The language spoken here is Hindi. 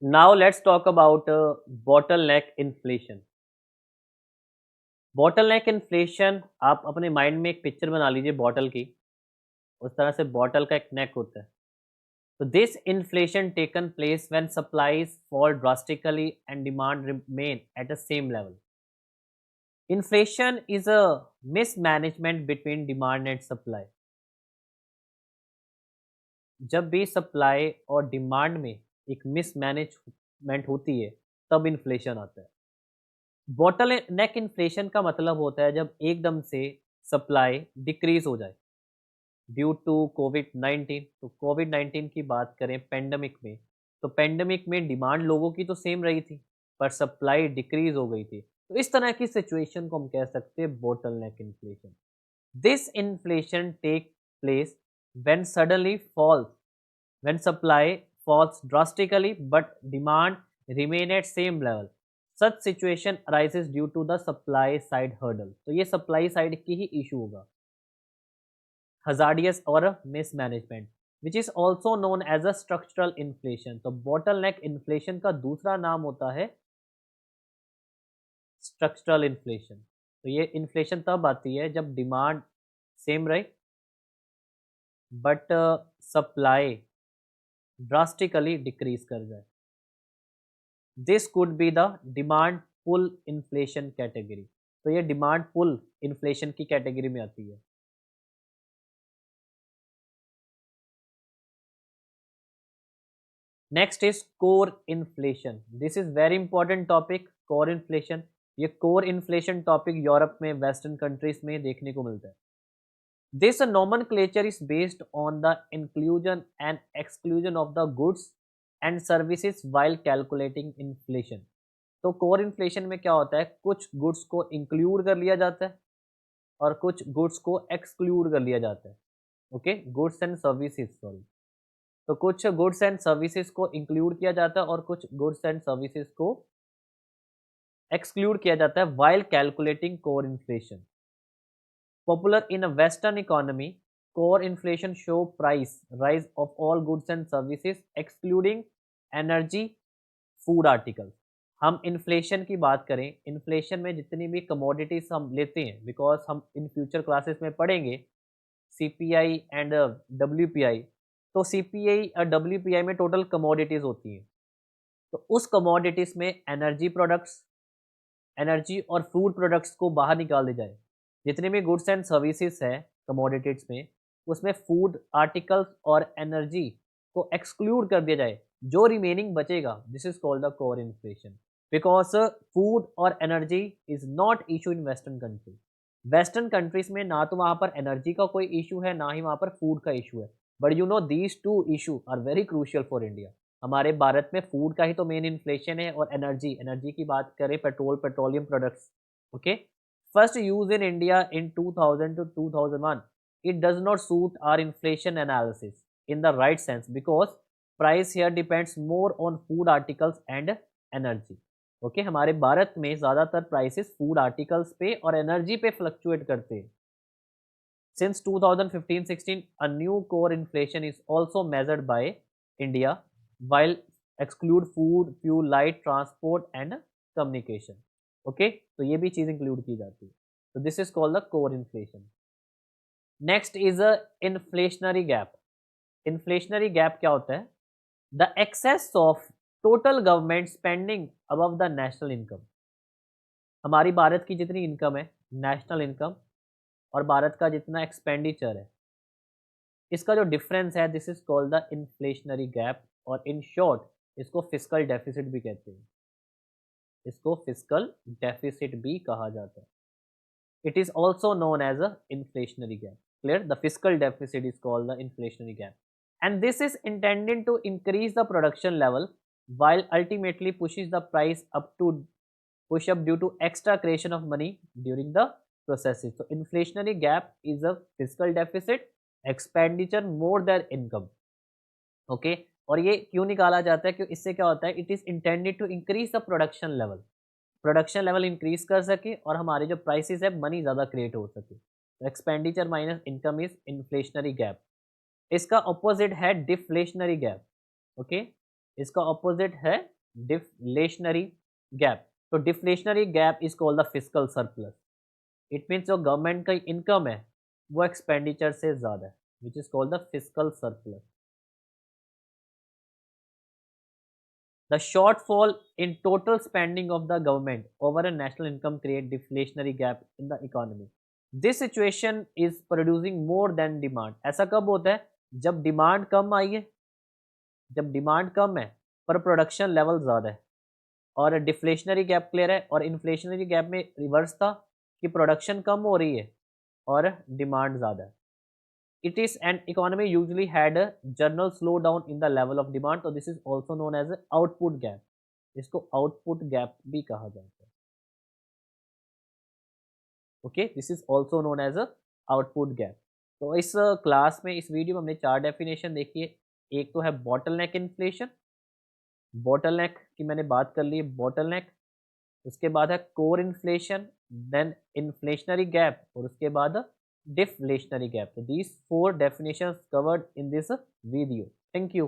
Now let's talk about bottleneck inflation. Bottleneck inflation, आप अपने माइंड में एक पिक्चर बना लीजिए बॉटल की। उस तरह से बॉटल का एक नेक होता है। तो this inflation taken place when supplies fall drastically and demand remain at the same level. Inflation is a mismanagement between demand and supply. जब भी सप्लाई और डिमांड में एक मिसमैनेजमेंट होती है, तब इन्फ्लेशन आता है। बॉटल नेक इन्फ्लेशन का मतलब होता है जब एकदम से सप्लाई डिक्रीज हो जाए ड्यू टू कोविड 19। तो कोविड 19 की बात करें पेंडेमिक में, तो पेंडेमिक में डिमांड लोगों की तो सेम रही थी, पर सप्लाई डिक्रीज हो गई थी। तो इस तरह की सिचुएशन को हम कह सकते हैं bottle neck inflation. This inflation take place when suddenly falls when supply falls drastically but demand remain at same level. Such situation arises due to the supply side hurdle. तो ये supply side की ही issue होगा। Hazardous और mismanagement which is also known as a structural inflation। तो bottleneck inflation का दूसरा नाम होता है structural inflation। तो ये inflation तब आती है जब demand same रहे but supply drastically decrease कर जाए। This could be the demand pull inflation category. तो ये डिमांड पुल इन्फ्लेशन की कैटेगरी में आती है। Next is core inflation. This is very important topic, core inflation. ये कोर इन्फ्लेशन टॉपिक यूरोप में, वेस्टर्न कंट्रीज में देखने को मिलता है। This nomenclature is based on the inclusion and exclusion of the goods and services while calculating inflation। तो कोर इन्फ्लेशन में क्या होता है, कुछ गुड्स को इंक्लूड कर लिया जाता है और कुछ गुड्स को एक्सक्लूड कर लिया जाता है। Okay, goods and services, sorry. तो कुछ गुड्स एंड सर्विसेज को इंक्लूड किया जाता है और कुछ गुड्स एंड सर्विसेज को एक्सक्लूड किया जाता है while calculating core inflation. Popular in a Western economy, core inflation show price rise of all goods and services excluding energy, food articles. हम इन्फ्लेशन की बात करें, इन्फ्लेशन में जितनी भी कमोडिटीज हम लेते हैं, बिकॉज हम इन फ्यूचर क्लासेस में पढ़ेंगे सीपीआई एंड डब्ल्यूपीआई। तो सीपीआई और डब्ल्यूपीआई में टोटल कमोडिटीज होती हैं। तो उस कमोडिटीज में एनर्जी प्रोडक्ट्स, एनर्जी और फूड प्रोडक्ट्स को बाहर निकाल दिया जाए। जितने भी गुड्स एंड सर्विसेज है कमोडिटीज में, उसमें फूड आर्टिकल्स और एनर्जी को एक्सक्लूड कर दिया जाए। जो रिमेनिंग बचेगा, this is called the core inflation. Because food और energy is not issue in western country. Western countries में ना तो वहाँ पर एनर्जी का कोई इशू है, ना ही वहाँ पर फूड का इशू है। But you know these two issue are very crucial for India. हमारे भारत में फूड का ही तो मेन इन्फ्लेशन है, और एनर्जी, एनर्जी की बात करें petrol, petroleum products. Okay, first use in India in 2000 to 2001। it does not suit our inflation analysis in the right sense because price here depends more on food articles and energy। Okay, हमारे भारत में ज़्यादातर प्राइसेस फूड आर्टिकल्स पे और एनर्जी पे फ्लक्चुएट करते हैं। Since 2015-16, a new core inflation is also measured by India, while exclude food, fuel, light, transport and communication. Okay, तो ये भी चीज़ इंक्लूड की जाती है। तो this is called the core inflation. Next is a inflationary gap. Inflationary gap क्या होता है? The excess of total government spending above the national income. हमारी भारत की जितनी इनकम है, नेशनल इनकम, और भारत का जितना एक्सपेंडिचर है, इसका जो डिफरेंस है, this is called the inflationary gap. और इन शॉर्ट इसको फिस्कल डेफिसिट भी कहते हैं। इसको फिस्कल डेफिसिट भी कहा जाता है। It is also known as a inflationary gap. Clear? The fiscal deficit is called the inflationary gap, and this is intended to increase the production level while ultimately pushes the price up to push up due to extra creation of money during the processes। So inflationary gap is a fiscal deficit, expenditure more than income। Okay, और ये क्यों निकाला जाता है? क्यों, इससे क्या होता है, it is intended to increase the production level. Production level increase कर सके और हमारे जो प्राइसेस है, मनी ज़्यादा क्रिएट हो सके। तो expenditure minus income is inflationary gap. इसका ऑपोजिट है डिफ्लेशनरी गैप। ओके, इसका ऑपोजिट है डिफ्लेशनरी गैप। तो deflationary gap is called the fiscal surplus. It means जो गवर्नमेंट का इनकम है वो एक्सपेंडिचर से ज़्यादा है, which is called the fiscal surplus. The shortfall in total spending of the government over a national income create deflationary gap in the economy. This situation is producing more than demand. ऐसा कब होता है? जब डिमांड कम आई है, जब डिमांड कम है पर प्रोडक्शन लेवल ज़्यादा है, और डिफ्लेशनरी गैप क्लियर है। और इन्फ्लेशनरी गैप में रिवर्स था कि प्रोडक्शन कम हो रही है और डिमांड ज़्यादा है। It is an economy usually had a general slowdown in the level of demand, so this is also known as a output gap. इसको आउटपुट गैप भी कहा जाता है। Okay, this is also known as a output gap. तो इस क्लास में, इस वीडियो में हमने 4 डेफिनेशन देखी है। एक तो है बॉटलनेक इन्फ्लेशन, बॉटलनेक की मैंने बात कर ली है, बॉटलनेक। उसके बाद है core inflation, then inflationary gap, और उसके बाद deflationary gap. So these 4 definitions covered in this video. Thank you.